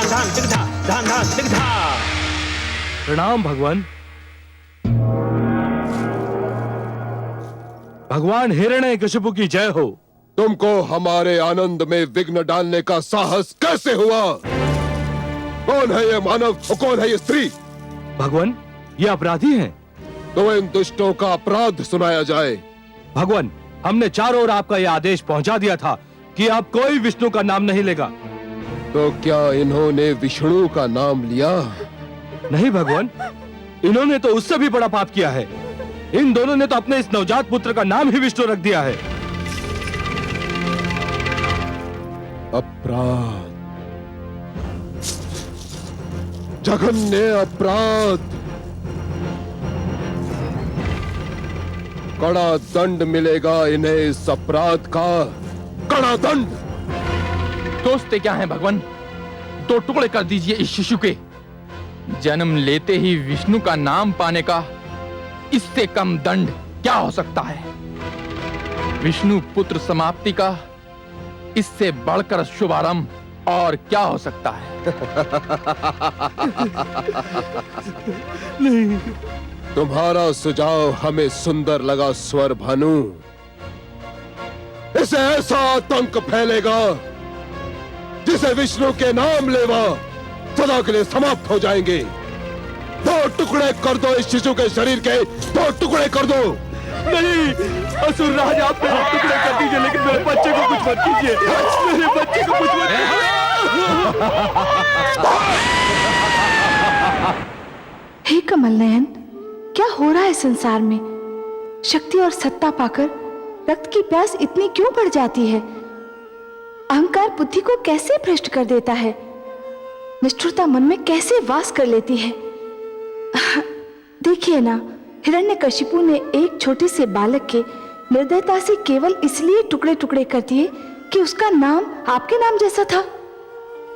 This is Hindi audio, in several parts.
धान टिक धा, धान धान टिक धा। प्रणाम भगवान। भगवान हिरण्यकशिपु की जय हो। तुमको हमारे आनंद में विघ्न डालने का साहस कैसे हुआ? कौन है ये मानव और कौन है ये स्त्री? भगवान, ये अपराधी हैं। तो इन दुष्टों का अपराध सुनाया जाए। भगवान, हमने चारों ओर आपका यह आदेश पहुंचा दिया था कि आप कोई विष्णु का नाम नहीं लेगा। तो क्या इन्होंने विष्णु का नाम लिया? नहीं भगवान, इन्होंने तो उससे भी बड़ा पाप किया है। इन दोनों ने तो अपने इस नवजात पुत्र का नाम ही विष्णु रख दिया है। अपराध, जघन्य अपराध। कड़ा दंड मिलेगा इन्हें इस अपराध का, कड़ा दंड। दोस्ते क्या हैं भगवान? दो टुकड़े कर दीजिए इस शिशु के। जन्म लेते ही विष्णु का नाम पाने का इससे कम दंड क्या हो सकता है? विष्णु पुत्र समाप्ति का इससे बढ़कर शुभारंभ और क्या हो सकता है? नहीं। तुम्हारा सुझाव हमें सुंदर लगा स्वर भानु। इसे ऐसा आतंक फैलेगा जिसे विष्णु के नाम लेवा सदा के लिए समाप्त हो जाएंगे। दो टुकड़े कर दो इस शिशु के शरीर के, दो टुकड़े कर दो। नहीं, असुर राज, आप मेरे टुकड़े कर दीजिए, लेकिन मेरे बच्चे को कुछ मत कीजिए। मेरे बच्चे को कुछ मत कीजिए। हे कमल नयन, क्या हो रहा है संसार में? शक्ति और सत्ता पाकर रक्त की प्यास इतनी क्यों बढ़ जाती है? अहंकार बुद्धि को कैसे भ्रष्ट कर देता है? निष्ठुरता मन में कैसे वास कर लेती है? देखिए ना, हिरण्यकशिपु ने एक छोटे से बालक के निर्दयता से केवल इसलिए टुकड़े टुकड़े कर दिए कि उसका नाम आपके नाम जैसा था।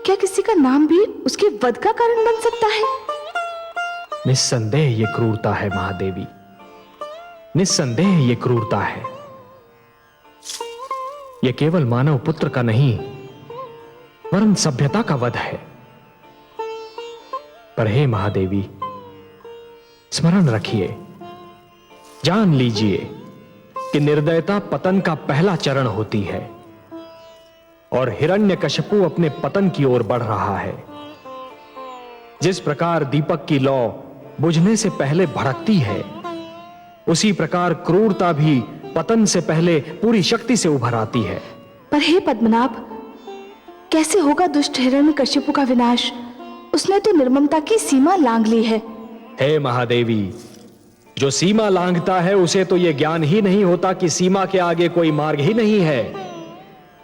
क्या किसी का नाम भी उसके वध का कारण बन सकता है? निस्संदेह ये क्रूरता है महादेवी, निस्संदेह ये क्रूरता है। ये केवल मानव पुत्र का नहीं वरन सभ्यता का वध है। पर हे महादेवी, स्मरण रखिए, जान लीजिए कि निर्दयता पतन का पहला चरण होती है और हिरण्यकशिपु अपने पतन की ओर बढ़ रहा है। जिस प्रकार दीपक की लौ बुझने से पहले भड़कती है, उसी प्रकार क्रूरता भी पतन से पहले पूरी शक्ति से उभर आती है। पर हे पद्मनाभ, कैसे होगा दुष्ट हिरण्यकशिपु का विनाश? उसने तो निर्ममता की सीमा लांघ ली है। हे महादेवी, जो सीमा लांघता है उसे तो यह ज्ञान ही नहीं होता कि सीमा के आगे कोई मार्ग ही नहीं है।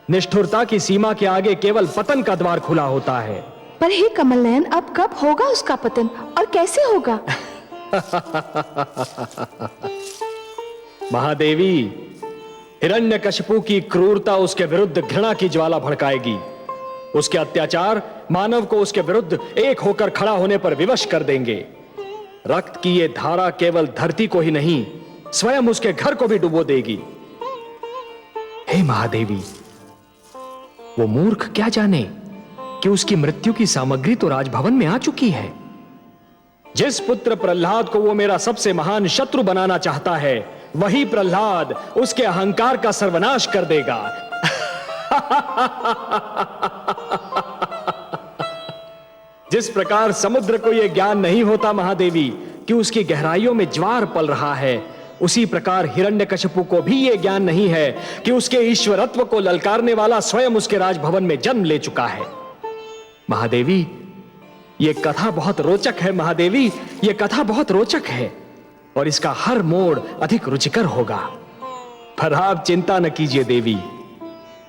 निष्ठुरता की सीमा के आगे केवल पतन का द्वार खुला होता है। पर हे कमल नयन, अब कब होगा उसका पतन और कैसे होगा? महादेवी, हिरण्यकशिपु की क्रूरता उसके विरुद्ध घृणा की ज्वाला भड़काएगी। उसके अत्याचार मानव को उसके विरुद्ध एक होकर खड़ा होने पर विवश कर देंगे। रक्त की ये धारा केवल धरती को ही नहीं, स्वयं उसके घर को भी डुबो देगी। हे महादेवी, वो मूर्ख क्या जाने कि उसकी मृत्यु की सामग्री तो राजभवन में आ चुकी है। जिस पुत्र प्रहलाद को वो मेरा सबसे महान शत्रु बनाना चाहता है, वही प्रहलाद उसके अहंकार का सर्वनाश कर देगा। जिस प्रकार समुद्र को यह ज्ञान नहीं होता महादेवी कि उसकी गहराइयों में ज्वार पल रहा है, उसी प्रकार हिरण्यकशिपु को भी यह ज्ञान नहीं है कि उसके ईश्वरत्व को ललकारने वाला स्वयं उसके राजभवन में जन्म ले चुका है। महादेवी, यह कथा बहुत रोचक है। महादेवी, यह कथा बहुत रोचक है और इसका हर मोड़ अधिक रुचिकर होगा। पर आप चिंता न कीजिए देवी,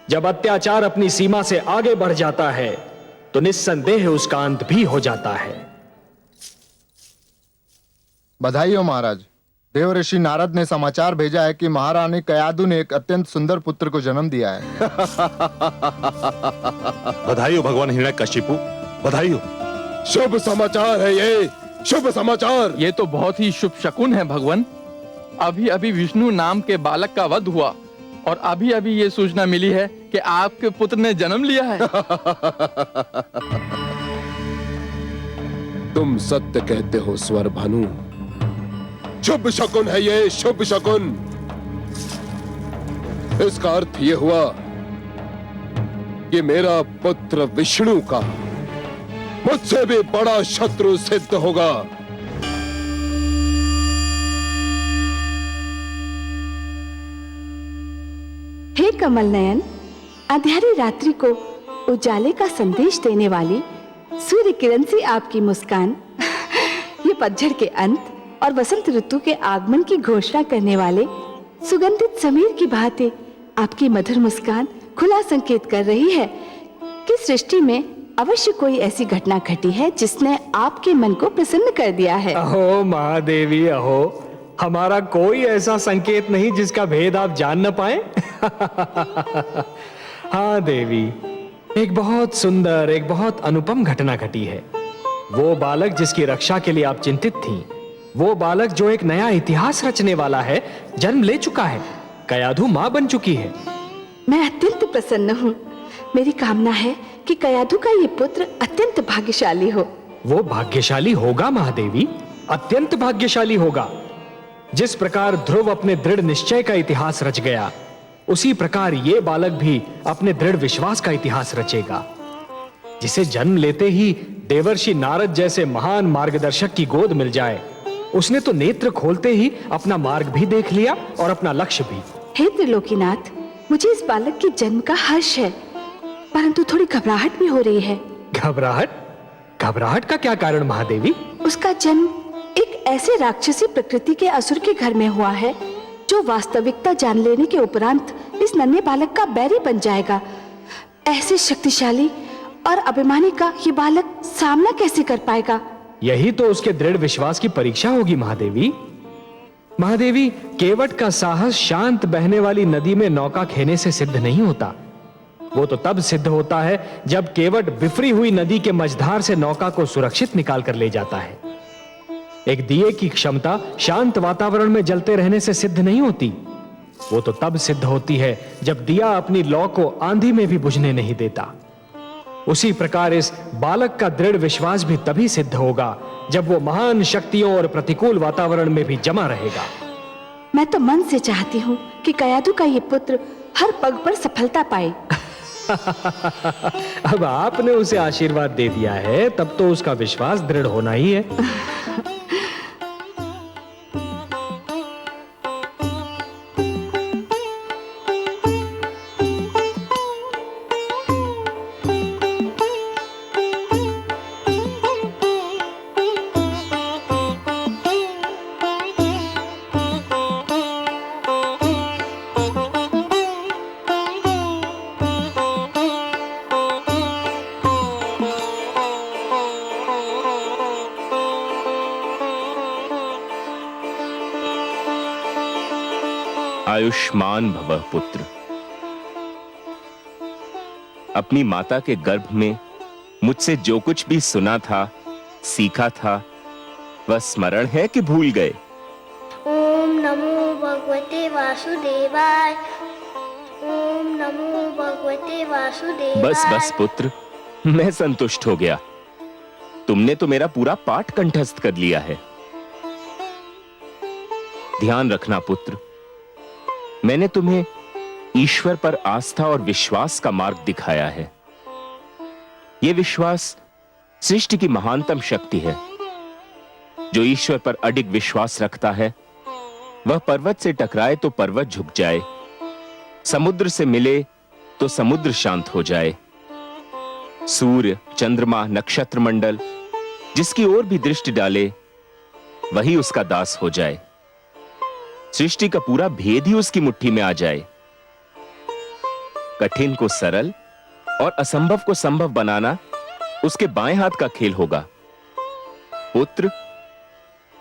जब अत्याचार अपनी सीमा से आगे बढ़ जाता है तो निस्संदेह उसका अंत भी हो जाता है। बधाई हो महाराज। देवऋषि नारद ने समाचार भेजा है कि महारानी कयादु ने एक अत्यंत सुंदर पुत्र को जन्म दिया है। बधाई हो भगवान हिरण्यकशिपु, बधाई हो। शुभ समाचार है ये, शुभ समाचार। ये तो बहुत ही शुभ शकुन है भगवान। अभी अभी विष्णु नाम के बालक का वध हुआ और अभी अभी ये सूचना मिली है कि आपके पुत्र ने जन्म लिया है। तुम सत्य कहते हो स्वर भानु। शुभ शकुन है ये, शुभ शकुन। इसका अर्थ ये हुआ कि मेरा पुत्र विष्णु का मुझसे भी बड़ा शत्रु सिद्ध होगा। हे कमल नयन, अंधेरी रात्रि को उजाले का संदेश देने वाली सूर्य किरण सी आपकी मुस्कान, ये पतझड़ के अंत और वसंत ऋतु के आगमन की घोषणा करने वाले सुगंधित समीर की भांति आपकी मधुर मुस्कान खुला संकेत कर रही है कि सृष्टि में अवश्य कोई ऐसी घटना घटी है जिसने आपके मन को प्रसन्न कर दिया है। अहो महादेवी, अहो, हमारा कोई ऐसा संकेत नहीं जिसका भेद आप जान न पाए। हाँ देवी, एक बहुत सुंदर, एक बहुत अनुपम घटना घटी है। वो बालक जिसकी रक्षा के लिए आप चिंतित थीं, वो बालक जो एक नया इतिहास रचने वाला है, जन्म ले चुका है। कयाधु मां बन चुकी है। मैं अत्यंत प्रसन्न हूँ। मेरी कामना है कि कयाधु का ये पुत्र अत्यंत भाग्यशाली हो। वो भाग्यशाली होगा महादेवी, अत्यंत भाग्यशाली होगा। जिस प्रकार ध्रुव अपने दृढ़ निश्चय का इतिहास रच गया, उसी प्रकार ये बालक भी अपने दृढ़ विश्वास का इतिहास रचेगा। जिसे जन्म लेते ही देवर्षि नारद जैसे महान मार्गदर्शक की गोद मिल जाए, उसने तो नेत्र खोलते ही अपना मार्ग भी देख लिया और अपना लक्ष्य भी। हे त्रिलोकीनाथ, मुझे इस बालक के जन्म का हर्ष है, परंतु थोड़ी घबराहट भी हो रही है। घबराहट? घबराहट का क्या कारण महादेवी? उसका जन्म एक ऐसे राक्षसी प्रकृति के असुर के घर में हुआ है जो वास्तविकता जान लेने के उपरांत इस नन्हे बालक का बैरी बन जाएगा। ऐसे शक्तिशाली और अभिमानी का ये बालक सामना कैसे कर पाएगा? यही तो उसके दृढ़ विश्वास की परीक्षा होगी महादेवी। महादेवी, केवट का साहस शांत बहने वाली नदी में नौका खेने से सिद्ध नहीं होता। वो तो तब सिद्ध होता है जब केवट बिफरी हुई नदी के मझधार से नौका को सुरक्षित निकाल कर ले जाता है। एक दिए की क्षमता शांत वातावरण में जलते रहने से सिद्ध नहीं होती। वो तो तब सिद्ध होती है जब दिया अपनी लौ को आंधी में भी बुझने नहीं देता। उसी प्रकार इस बालक का दृढ़ विश्वास भी तभी सिद्ध होगा जब वो महान शक्तियों और प्रतिकूल वातावरण में भी जमा रहेगा। मैं तो मन से चाहती हूँ कि कयाधु का ये पुत्र हर पग पर सफलता पाए। अब आपने उसे आशीर्वाद दे दिया है, तब तो उसका विश्वास दृढ़ होना ही है। आयुष्मान भवः पुत्र। अपनी माता के गर्भ में मुझसे जो कुछ भी सुना था, सीखा था, वह स्मरण है कि भूल गए? ओम नमो भगवते वासुदेवाय। ओम नमो भगवते वासुदेवाय। बस बस पुत्र, मैं संतुष्ट हो गया। तुमने तो मेरा पूरा पाठ कंठस्थ कर लिया है। ध्यान रखना पुत्र, मैंने तुम्हें ईश्वर पर आस्था और विश्वास का मार्ग दिखाया है। यह विश्वास सृष्टि की महानतम शक्ति है। जो ईश्वर पर अडिग विश्वास रखता है, वह पर्वत से टकराए तो पर्वत झुक जाए, समुद्र से मिले तो समुद्र शांत हो जाए। सूर्य, चंद्रमा, नक्षत्र मंडल जिसकी ओर भी दृष्टि डाले, वही उसका दास हो जाए। सृष्टि का पूरा भेद ही उसकी मुट्ठी में आ जाए। कठिन को सरल और असंभव को संभव बनाना उसके बाएं हाथ का खेल होगा। पुत्र,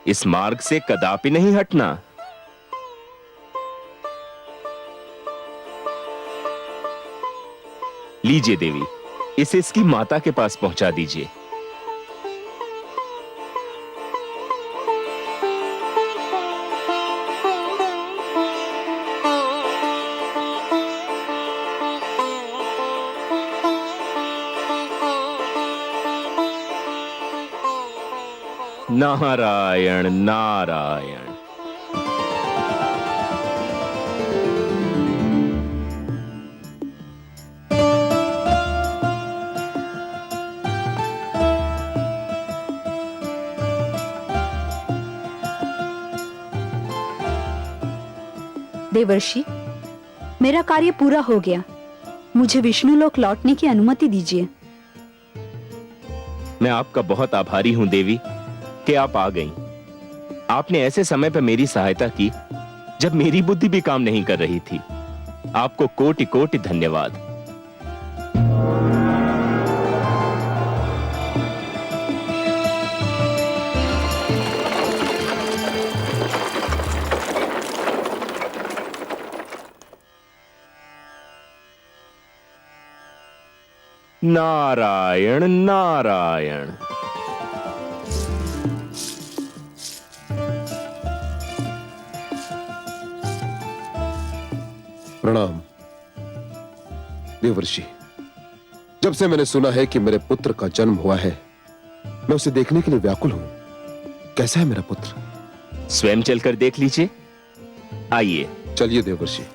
इस मार्ग से कदापि नहीं हटना। लीजिए देवी, इसे इसकी माता के पास पहुंचा दीजिए। नारायण नारायण। देवर्षि, मेरा कार्य पूरा हो गया। मुझे विष्णु लोक लौटने की अनुमति दीजिए। मैं आपका बहुत आभारी हूं देवी कि आप आ गईं। आपने ऐसे समय पर मेरी सहायता की जब मेरी बुद्धि भी काम नहीं कर रही थी। आपको कोटि कोटि धन्यवाद। नारायण नारायण। प्रणाम देवर्षि। जब से मैंने सुना है कि मेरे पुत्र का जन्म हुआ है, मैं उसे देखने के लिए व्याकुल हूं। कैसा है मेरा पुत्र? स्वयं चलकर देख लीजिए। आइए। चलिए देवर्षि।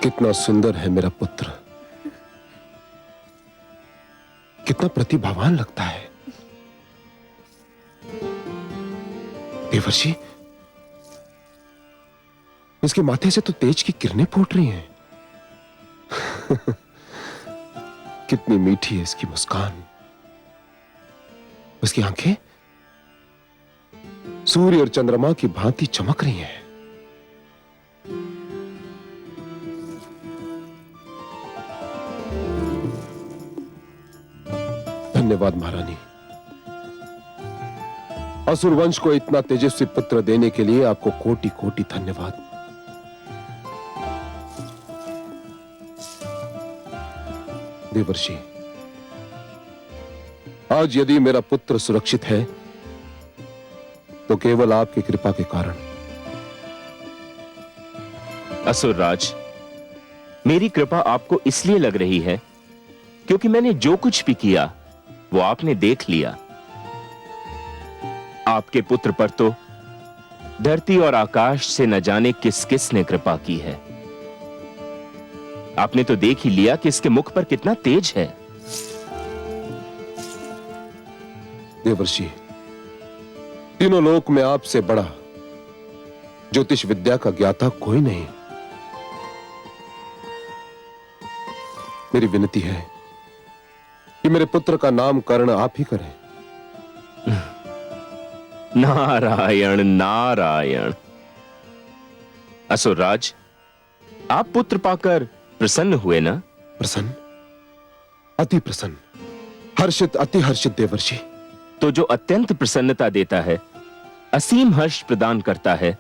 कितना सुंदर है मेरा पुत्र, कितना प्रतिभावान लगता है। देवर्षि, इसके माथे से तो तेज की किरणें फूट रही हैं। कितनी मीठी है इसकी मुस्कान। उसकी आंखें सूर्य और चंद्रमा की भांति चमक रही हैं। धन्यवाद महारानी। असुर वंश को इतना तेजस्वी पुत्र देने के लिए आपको कोटि कोटि धन्यवाद। देवर्षि, आज यदि मेरा पुत्र सुरक्षित है तो केवल आपकी कृपा के कारण। असुरराज, मेरी कृपा आपको इसलिए लग रही है क्योंकि मैंने जो कुछ भी किया वो आपने देख लिया। आपके पुत्र पर तो धरती और आकाश से न जाने किस किस ने कृपा की है। आपने तो देख ही लिया कि इसके मुख पर कितना तेज है। देवर्षि, तीनों लोक में आपसे बड़ा ज्योतिष विद्या का ज्ञाता कोई नहीं। मेरी विनती है कि मेरे पुत्र का नामकरण आप ही करें। नारायण नारायण। असुरराज, आप पुत्र पाकर प्रसन्न हुए ना? प्रसन्न, अति प्रसन्न, हर्षित, अति हर्षित देवर्षि। तो जो अत्यंत प्रसन्नता देता है, असीम हर्ष प्रदान करता है,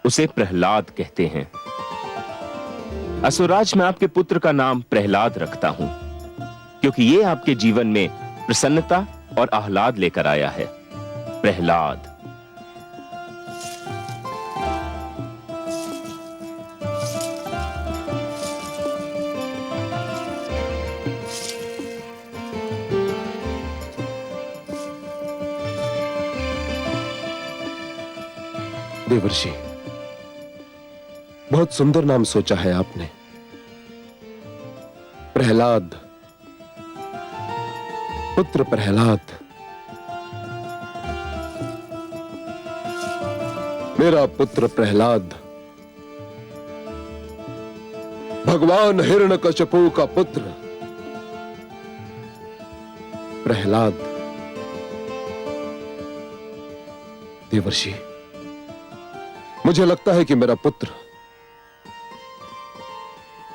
उसे प्रहलाद कहते हैं। असुरराज, मैं आपके पुत्र का नाम प्रहलाद रखता हूं क्योंकि ये आपके जीवन में प्रसन्नता और आह्लाद लेकर आया है। प्रहलाद। देवर्षि, बहुत सुंदर नाम सोचा है आपने। प्रहलाद, पुत्र प्रहलाद। मेरा पुत्र प्रहलाद भगवान हिरण्यकशिपु का पुत्र प्रहलाद। देवर्षि, मुझे लगता है कि मेरा पुत्र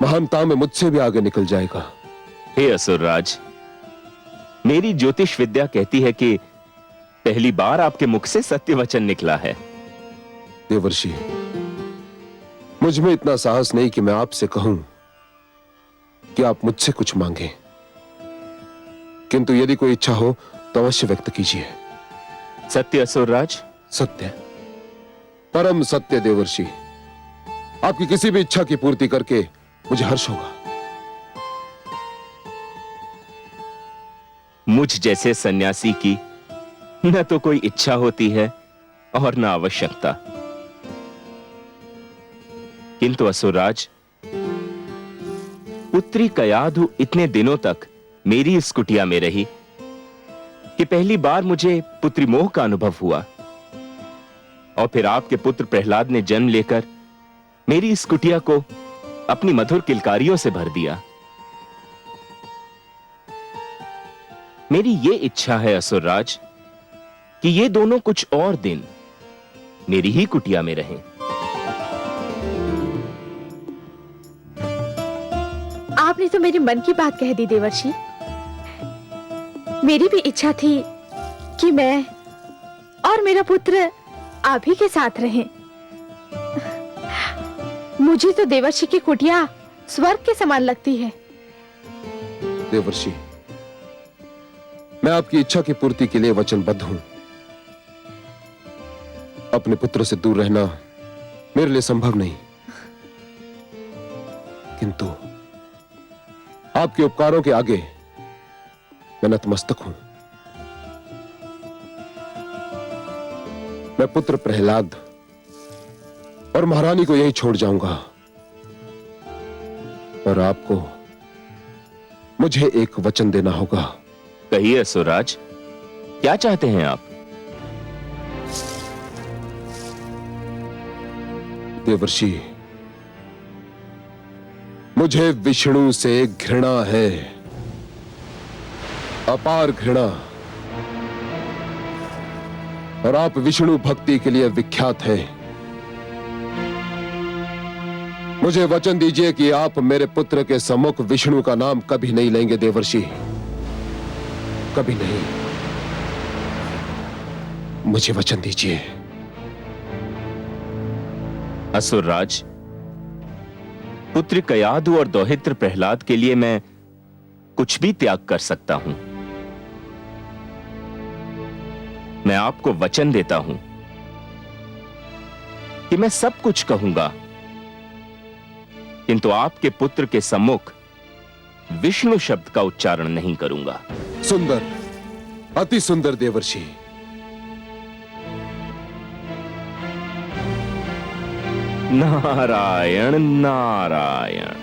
महानता में मुझसे भी आगे निकल जाएगा। हे असुरराज, मेरी ज्योतिष विद्या कहती है कि पहली बार आपके मुख से सत्य वचन निकला है। देवर्षि, मुझ में इतना साहस नहीं कि मैं आपसे कहूं कि आप मुझसे कुछ मांगे, किंतु यदि कोई इच्छा हो तो अवश्य व्यक्त कीजिए। सत्य असुरराज? सत्य, परम सत्य देवर्षि। आपकी किसी भी इच्छा की पूर्ति करके मुझे हर्ष होगा। मुझ जैसे सन्यासी की न तो कोई इच्छा होती है और न आवश्यकता, किंतु असुरराज, पुत्री कयाधु इतने दिनों तक मेरी इस कुटिया में रही कि पहली बार मुझे पुत्री मोह का अनुभव हुआ, और फिर आपके पुत्र प्रहलाद ने जन्म लेकर मेरी इस कुटिया को अपनी मधुर किलकारियों से भर दिया। मेरी ये इच्छा है असुरराज कि ये दोनों कुछ और दिन मेरी ही कुटिया में रहें। आपने तो मेरे मन की बात कह दी देवर्षि। मेरी भी इच्छा थी कि मैं और मेरा पुत्र आप ही के साथ रहें। मुझे तो देवर्षि की कुटिया स्वर्ग के समान लगती है। देवर्षि, मैं आपकी इच्छा की पूर्ति के लिए वचनबद्ध हूं। अपने पुत्र से दूर रहना मेरे लिए संभव नहीं, किंतु आपके उपकारों के आगे मैं नतमस्तक हूं। मैं पुत्र प्रहलाद और महारानी को यही छोड़ जाऊंगा, और आपको मुझे एक वचन देना होगा। कहिए असुरराज, क्या चाहते हैं आप? देवर्षि, मुझे विष्णु से घृणा है, अपार घृणा, और आप विष्णु भक्ति के लिए विख्यात हैं। मुझे वचन दीजिए कि आप मेरे पुत्र के सम्मुख विष्णु का नाम कभी नहीं लेंगे देवर्षि, कभी नहीं। मुझे वचन दीजिए। असुरराज, पुत्र कयाधु और दौहित्र प्रहलाद के लिए मैं कुछ भी त्याग कर सकता हूं। मैं आपको वचन देता हूं कि मैं सब कुछ कहूंगा, किंतु आपके पुत्र के सम्मुख विष्णु शब्द का उच्चारण नहीं करूंगा। सुंदर, अति सुंदर देवर्षि। नारायण नारायण।